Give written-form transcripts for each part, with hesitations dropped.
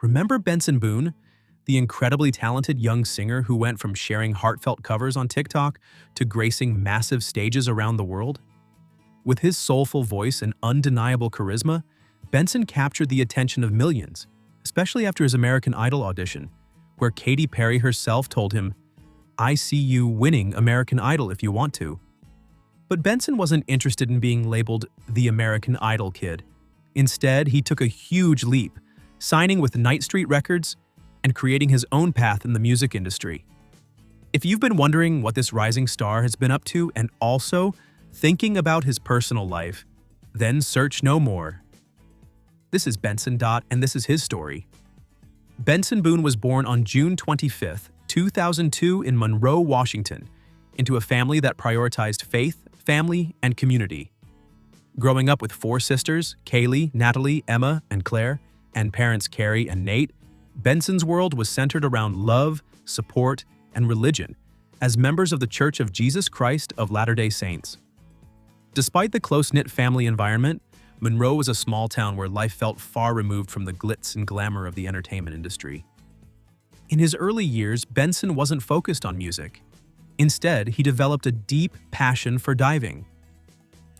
Remember Benson Boone, the incredibly talented young singer who went from sharing heartfelt covers on TikTok to gracing massive stages around the world? With his soulful voice and undeniable charisma, Benson captured the attention of millions, especially after his American Idol audition, where Katy Perry herself told him, "I see you winning American Idol if you want to." But Benson wasn't interested in being labeled the American Idol kid. Instead, he took a huge leap, signing with Night Street Records and creating his own path in the music industry. If you've been wondering what this rising star has been up to and also thinking about his personal life, then search no more. This is Benson. And this is his story. Benson Boone was born on June 25, 2002 in Monroe, Washington, into a family that prioritized faith, family, and community. Growing up with four sisters, Kaylee, Natalie, Emma, and Claire, and parents Carrie and Nate, Benson's world was centered around love, support, and religion as members of the Church of Jesus Christ of Latter-day Saints. Despite the close-knit family environment, Monroe was a small town where life felt far removed from the glitz and glamour of the entertainment industry. In his early years, Benson wasn't focused on music. Instead, he developed a deep passion for diving.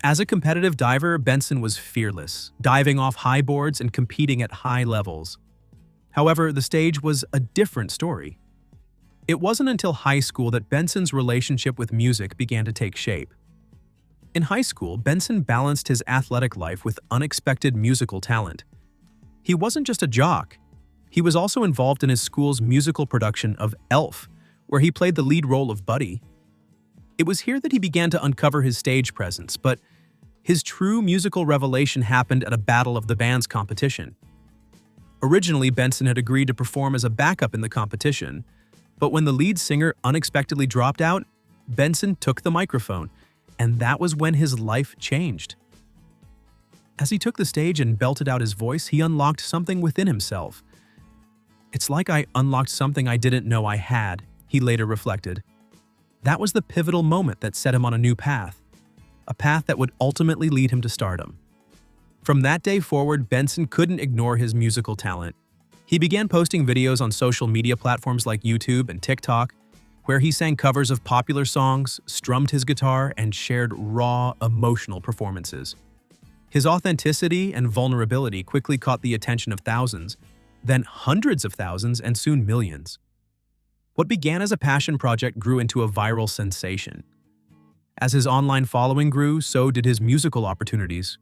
As a competitive diver, Benson was fearless, diving off high boards and competing at high levels. However, the stage was a different story. It wasn't until high school that Benson's relationship with music began to take shape. In high school, Benson balanced his athletic life with unexpected musical talent. He wasn't just a jock. He was also involved in his school's musical production of Elf, where he played the lead role of Buddy. It was here that he began to uncover his stage presence, but his true musical revelation happened at a Battle of the Bands competition. Originally, Benson had agreed to perform as a backup in the competition, but when the lead singer unexpectedly dropped out, Benson took the microphone, and that was when his life changed. As he took the stage and belted out his voice, he unlocked something within himself. "It's like I unlocked something I didn't know I had," he later reflected. That was the pivotal moment that set him on a new path, a path that would ultimately lead him to stardom. From that day forward, Benson couldn't ignore his musical talent. He began posting videos on social media platforms like YouTube and TikTok, where he sang covers of popular songs, strummed his guitar, and shared raw, emotional performances. His authenticity and vulnerability quickly caught the attention of thousands, then hundreds of thousands, and soon millions. What began as a passion project grew into a viral sensation. As his online following grew, so did his musical opportunities.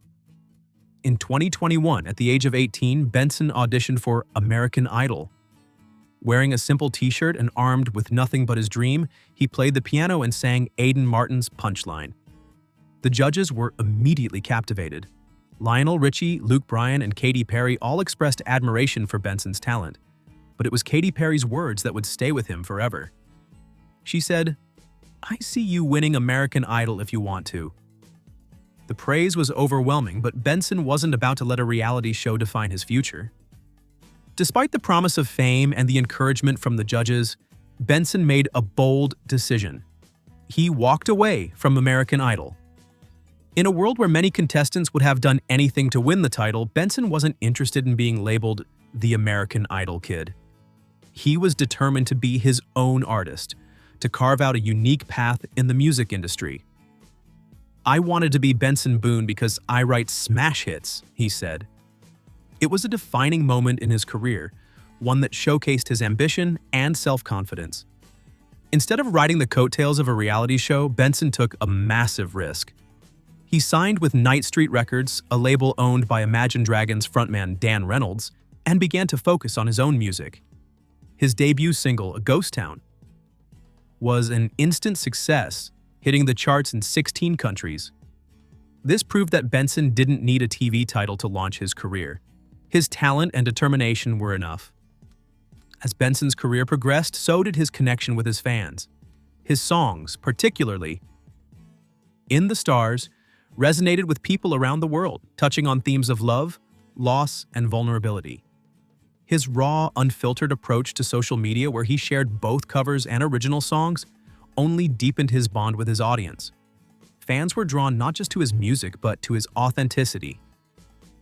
In 2021, at the age of 18, Benson auditioned for American Idol. Wearing a simple t-shirt and armed with nothing but his dream, he played the piano and sang Aiden Martin's Punchline. The judges were immediately captivated. Lionel Richie, Luke Bryan, and Katy Perry all expressed admiration for Benson's talent, but it was Katy Perry's words that would stay with him forever. She said, "I see you winning American Idol if you want to." The praise was overwhelming, but Benson wasn't about to let a reality show define his future. Despite the promise of fame and the encouragement from the judges, Benson made a bold decision. He walked away from American Idol. In a world where many contestants would have done anything to win the title, Benson wasn't interested in being labeled the American Idol kid. He was determined to be his own artist, to carve out a unique path in the music industry. "I wanted to be Benson Boone because I write smash hits," he said. It was a defining moment in his career, one that showcased his ambition and self-confidence. Instead of riding the coattails of a reality show, Benson took a massive risk. He signed with Night Street Records, a label owned by Imagine Dragons frontman Dan Reynolds, and began to focus on his own music. His debut single, "A Ghost Town," was an instant success, hitting the charts in 16 countries. This proved that Benson didn't need a TV title to launch his career. His talent and determination were enough. As Benson's career progressed, so did his connection with his fans. His songs, particularly "In the Stars," resonated with people around the world, touching on themes of love, loss, and vulnerability. His raw, unfiltered approach to social media, where he shared both covers and original songs, only deepened his bond with his audience. Fans were drawn not just to his music, but to his authenticity.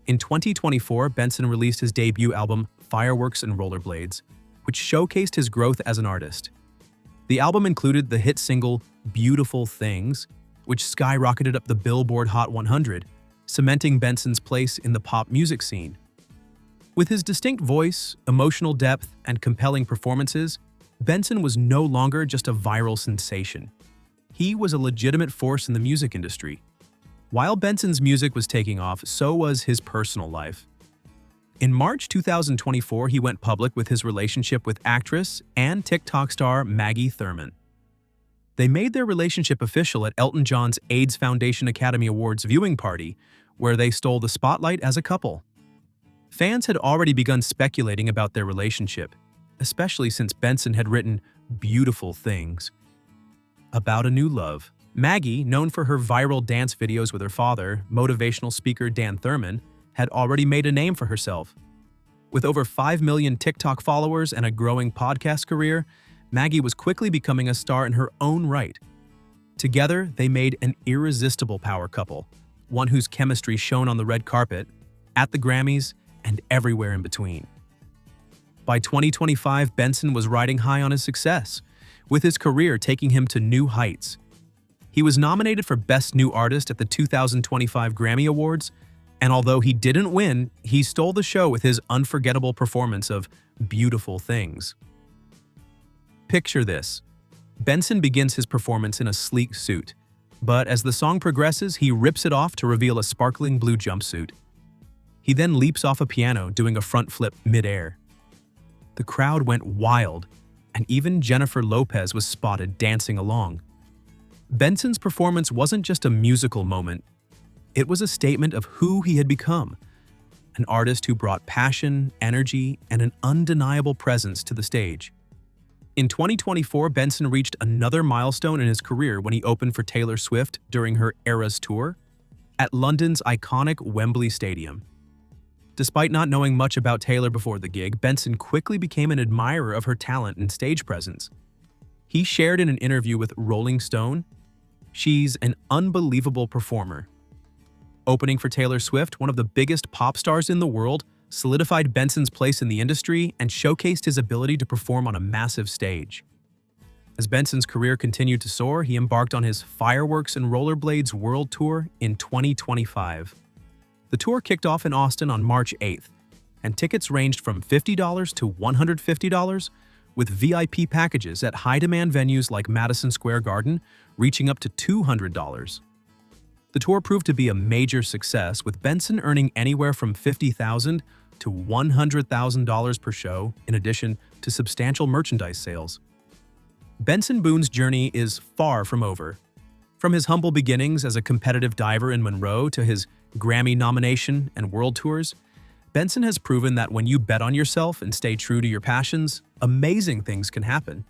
In 2024, Benson released his debut album, Fireworks and Rollerblades, which showcased his growth as an artist. The album included the hit single Beautiful Things, which skyrocketed up the Billboard Hot 100, cementing Benson's place in the pop music scene. With his distinct voice, emotional depth, and compelling performances, Benson was no longer just a viral sensation. He was a legitimate force in the music industry. While Benson's music was taking off, so was his personal life. In March 2024, he went public with his relationship with actress and TikTok star Maggie Thurmon. They made their relationship official at Elton John's AIDS Foundation Academy Awards viewing party, where they stole the spotlight as a couple. Fans had already begun speculating about their relationship, especially since Benson had written Beautiful Things about a new love. Maggie, known for her viral dance videos with her father, motivational speaker Dan Thurmon, had already made a name for herself. With over 5 million TikTok followers and a growing podcast career, Maggie was quickly becoming a star in her own right. Together, they made an irresistible power couple, one whose chemistry shone on the red carpet, at the Grammys, and everywhere in between. By 2025, Benson was riding high on his success, with his career taking him to new heights. He was nominated for Best New Artist at the 2025 Grammy Awards, and although he didn't win, he stole the show with his unforgettable performance of Beautiful Things. Picture this. Benson begins his performance in a sleek suit, but as the song progresses, he rips it off to reveal a sparkling blue jumpsuit. He then leaps off a piano, doing a front flip mid-air. The crowd went wild, and even Jennifer Lopez was spotted dancing along. Benson's performance wasn't just a musical moment. It was a statement of who he had become, an artist who brought passion, energy, and an undeniable presence to the stage. In 2024, Benson reached another milestone in his career when he opened for Taylor Swift during her Eras Tour at London's iconic Wembley Stadium. Despite not knowing much about Taylor before the gig, Benson quickly became an admirer of her talent and stage presence. He shared in an interview with Rolling Stone, "She's an unbelievable performer." Opening for Taylor Swift, one of the biggest pop stars in the world, solidified Benson's place in the industry and showcased his ability to perform on a massive stage. As Benson's career continued to soar, he embarked on his Fireworks and Rollerblades World Tour in 2025. The tour kicked off in Austin on March 8th, and tickets ranged from $50 to $150, with VIP packages at high-demand venues like Madison Square Garden reaching up to $200. The tour proved to be a major success, with Benson earning anywhere from $50,000 to $100,000 per show, in addition to substantial merchandise sales. Benson Boone's journey is far from over. From his humble beginnings as a competitive diver in Monroe to his Grammy nomination and world tours, Benson has proven that when you bet on yourself and stay true to your passions, amazing things can happen.